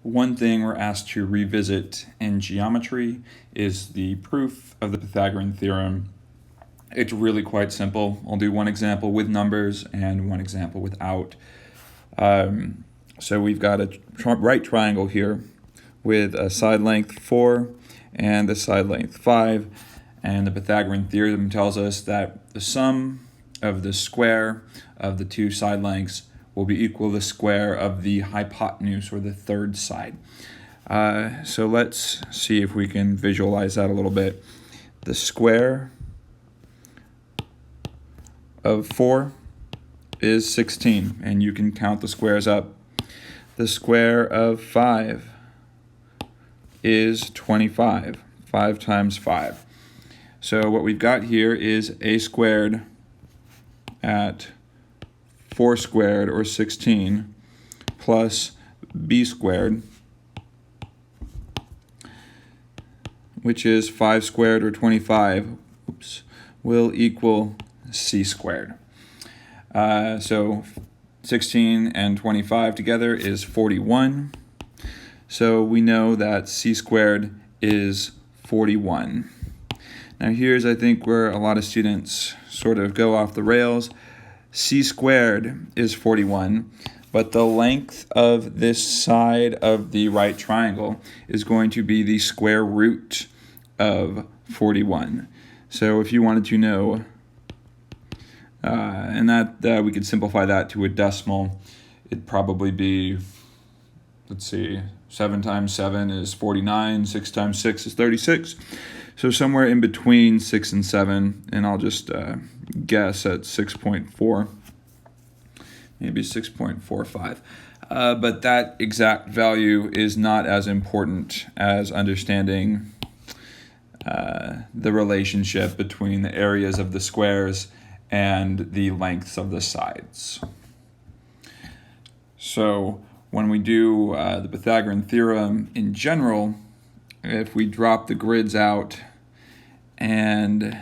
One thing we're asked to revisit in geometry is the proof of the Pythagorean theorem. It's really quite simple. I'll do one example with numbers and one example without. So we've got a right triangle here with a side length 4 and a side length 5. And the Pythagorean theorem tells us that the sum of the square of the two side lengths will be equal to the square of the hypotenuse, or the third side. So let's see if we can visualize that a little bit. The square of 4 is 16, and you can count the squares up. The square of 5 is 25, 5 times 5. So what we've got here is a squared at 4 squared, or 16, plus b squared, which is 5 squared, or 25, will equal c squared. So 16 and 25 together is 41. So we know that c squared is 41. Now here's, I think, where a lot of students sort of go off the rails. C squared is 41, but the length of this side of the right triangle is going to be the square root of 41. So if you wanted to know, and that we could simplify that to a decimal, it'd probably be, let's see, 7 times 7 is 49, 6 times 6 is 36. So somewhere in between 6 and 7, and I'll just guess at 6.4, maybe 6.45. But that exact value is not as important as understanding the relationship between the areas of the squares and the lengths of the sides. So when we do the Pythagorean theorem in general, if we drop the grids out and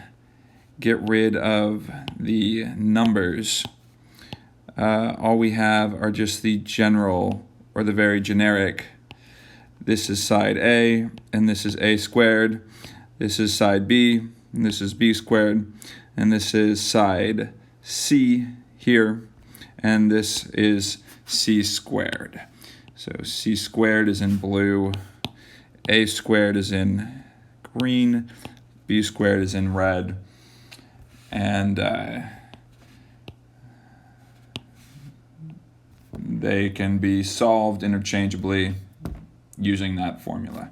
get rid of the numbers, all we have are just the general, or the very generic. This is side A, and this is a squared. This is side B, and this is b squared. And this is side C here, and this is c squared. So c squared is in blue, a squared is in green, b squared is in red, and they can be solved interchangeably using that formula.